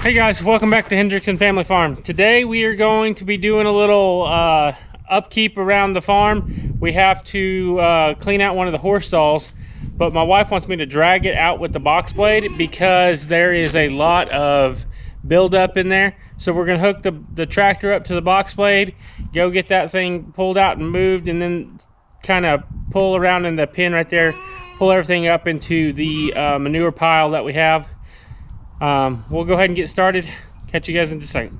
Hey guys, welcome back to Hendrickson Family Farm. Today we are going to be doing a little upkeep around the farm. We have to clean out one of the horse stalls, but my wife wants me to drag it out with the box blade because there is a lot of buildup in there. So we're gonna hook the tractor up to the box blade, go get that thing pulled out and moved, and then kind of pull around in the pin right there, pull everything up into the manure pile that we have. We'll go ahead and get started. Catch you guys in just a second.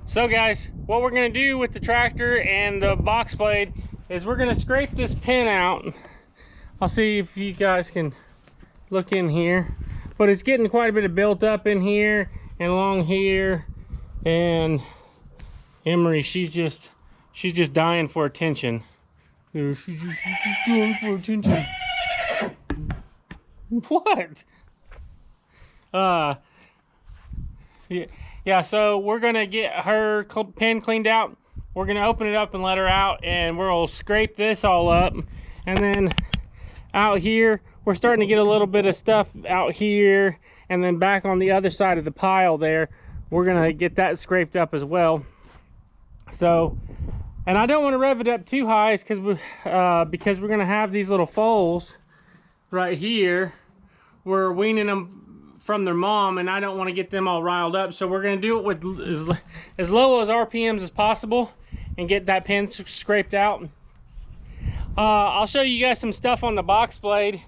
So guys, what we're gonna do with the tractor and the box blade is we're gonna scrape this pin out. I'll see if you guys can look in here, but it's getting quite a bit of built up in here and along here. And Emery, she's just dying for attention. She's just dying for attention. What? Yeah, so we're gonna get her pen cleaned out. We're gonna open it up and let her out, and we'll scrape this all up. And then out here, we're starting to get a little bit of stuff out here, and then back on the other side of the pile there, we're gonna get that scraped up as well. So, and I don't want to rev it up too high because we're gonna have these little foals right here. We're weaning them from their mom, and I don't want to get them all riled up, so we're going to do it with as low as RPMs as possible and get that pin scraped out. I'll show you guys some stuff on the box blade.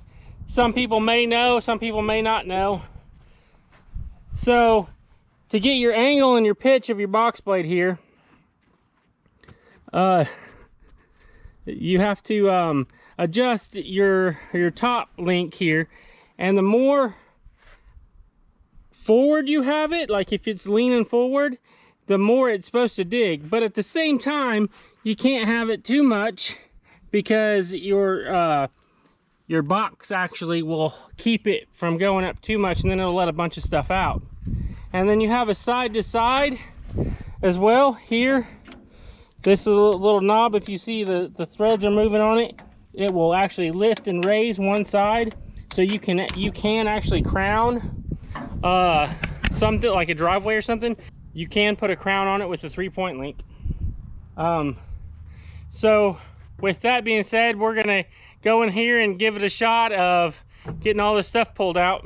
Some people may know, some people may not know. So to get your angle and your pitch of your box blade here, you have to adjust your top link here, and the more forward you have it, like if it's leaning forward, the more it's supposed to dig. But at the same time, you can't have it too much, because your box actually will keep it from going up too much, and then it'll let a bunch of stuff out. And then you have a side to side as well here. This is a little knob. If you see the threads are moving on it, it will actually lift and raise one side, so you can actually crown something like a driveway or something. You can put a crown on it with a 3-point link. So with that being said, we're gonna go in here and give it a shot of getting all this stuff pulled out.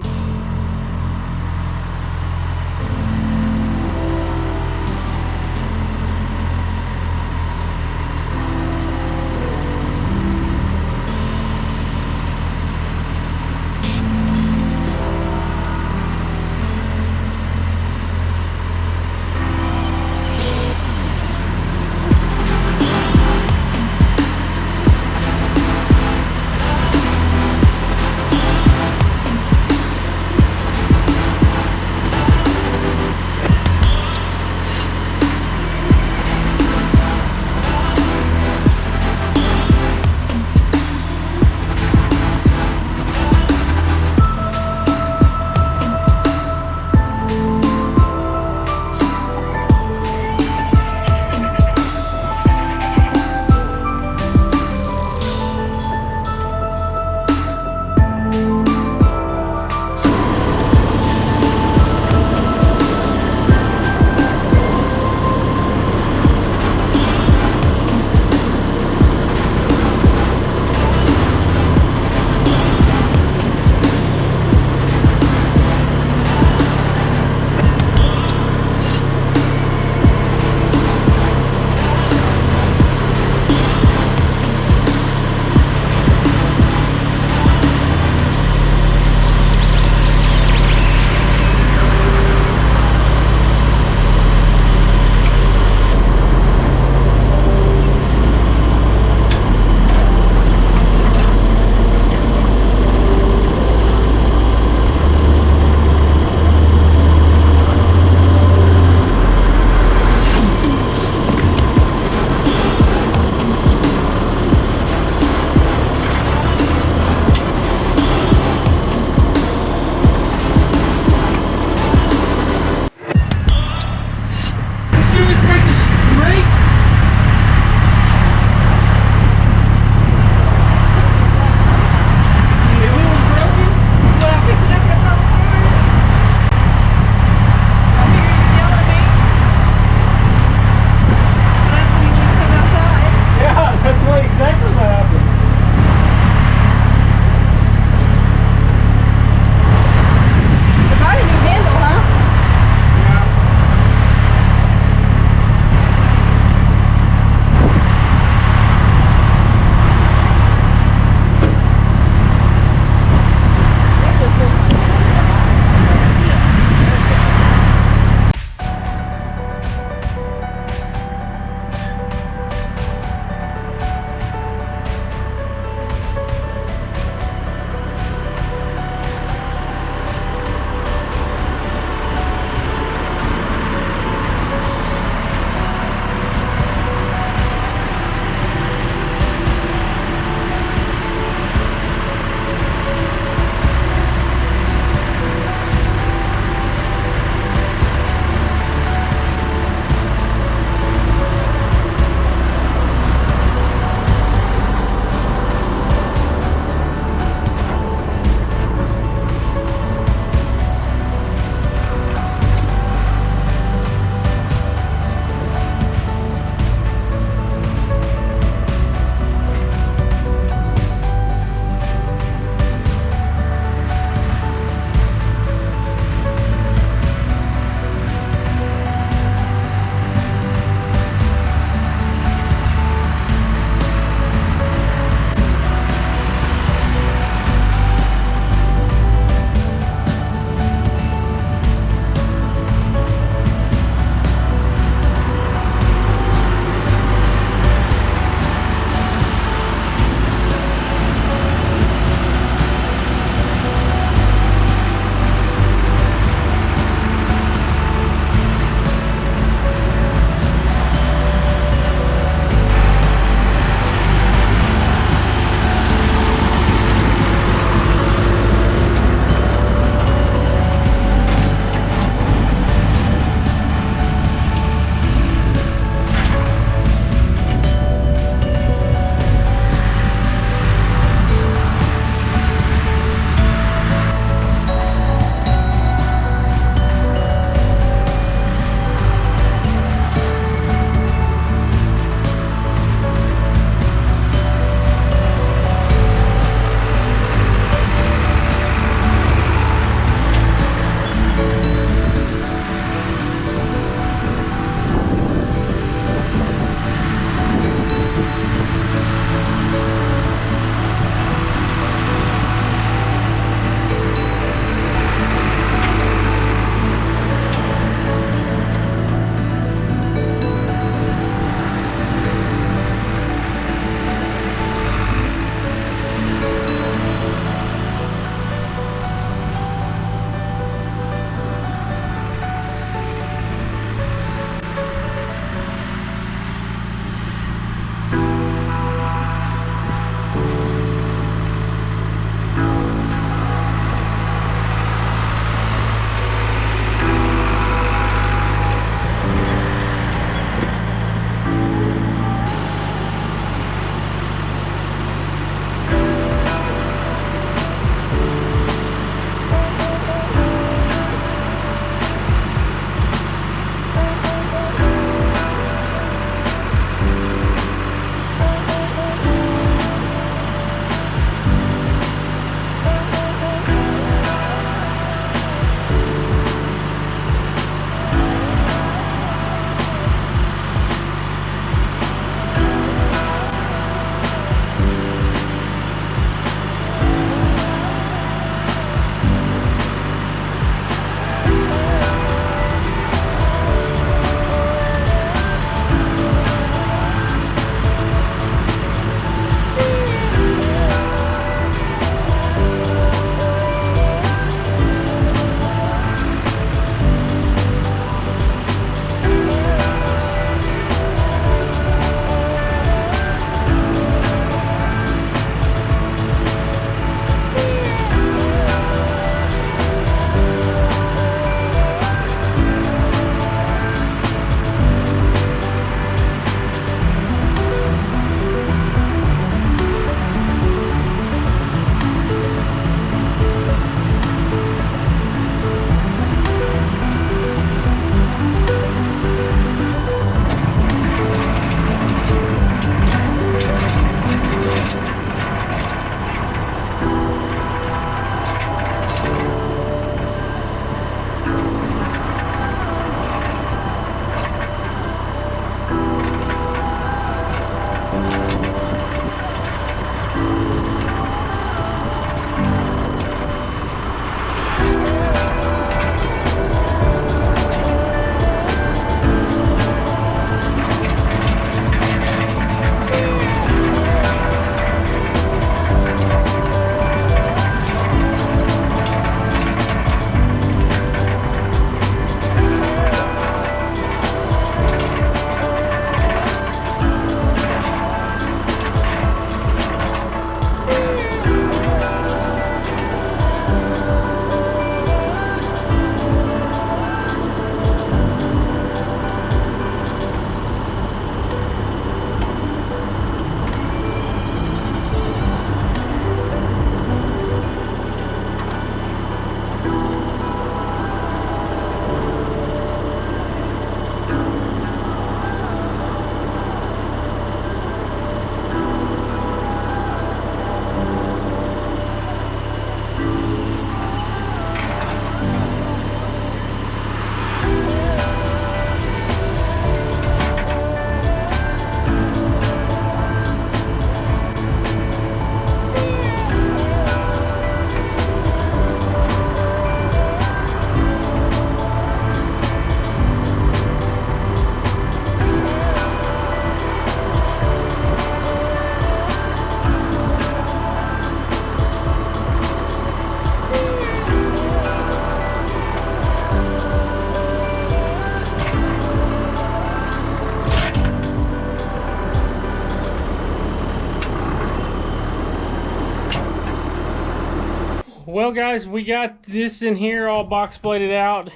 Well guys, we got this in here all box bladed out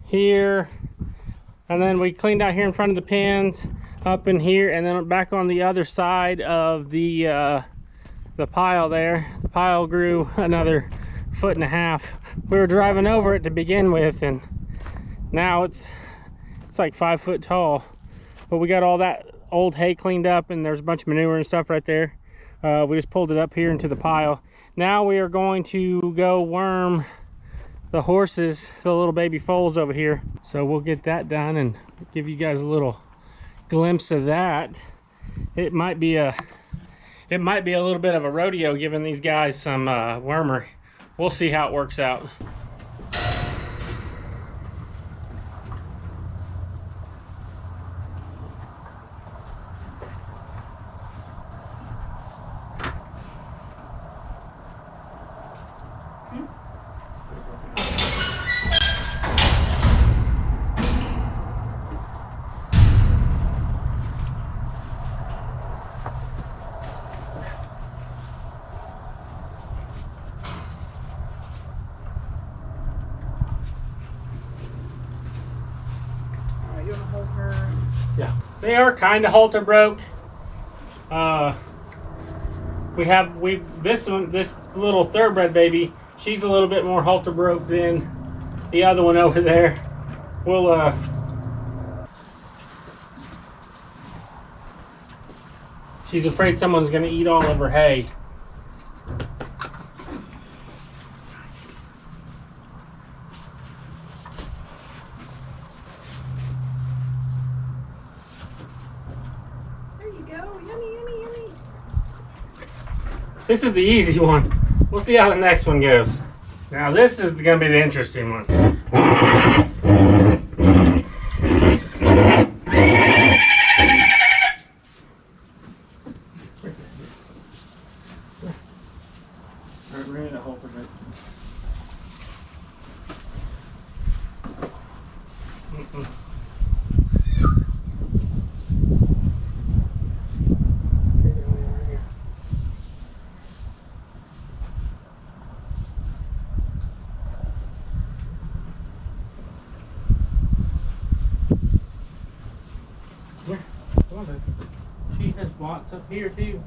here, and then we cleaned out here in front of the pens, up in here, and then back on the other side of the pile there. The pile grew another 1.5 feet. We were driving over it to begin with, and now it's like 5 foot tall. But we got all that old hay cleaned up, and there's a bunch of manure and stuff right there. We just pulled it up here into the pile. Now we are going to go worm the horses, the little baby foals over here. So we'll get that done and give you guys a little glimpse of that. It might be a little bit of a rodeo giving these guys some wormer. We'll see how it works out. Yeah, they are kind of halter broke. This little thoroughbred baby, she's a little bit more halter broke than the other one over there. We'll she's afraid someone's gonna eat all of her hay. This is the easy one. We'll see how the next one goes. Now this is going to be the interesting one. She has spots up here too.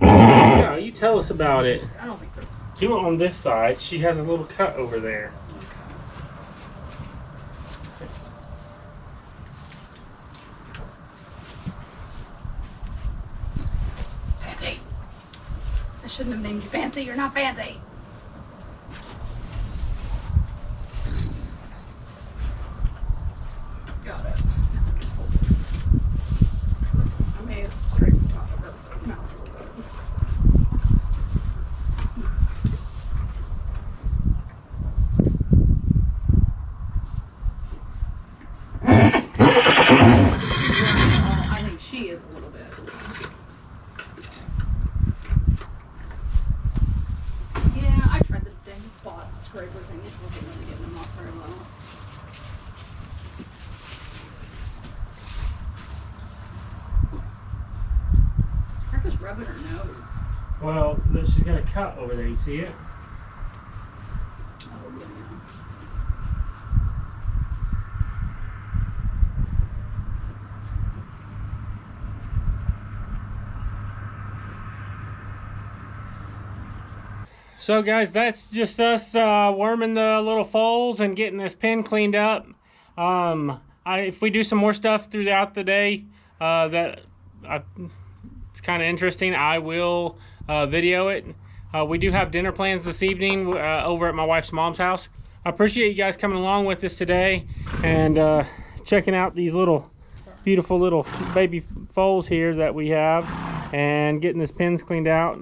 No, you tell us about it. I don't think so. Do it on this side. She has a little cut over there. Fancy. I shouldn't have named you Fancy. You're not fancy. Got it. I may have scraped the top of her mouth a little bit. I think she is a little bit. Yeah, I tried the dang spot scraper thing. It wasn't really getting them off very well. Her just rubbing her nose. Well, she's got a cut over there. You see it? Oh, yeah. So guys, that's just us worming the little foals and getting this pen cleaned up. If we do some more stuff throughout the day it's kind of interesting, I will video it. We do have dinner plans this evening over at my wife's mom's house. I appreciate you guys coming along with us today and checking out these beautiful little baby foals here that we have and getting this pens cleaned out.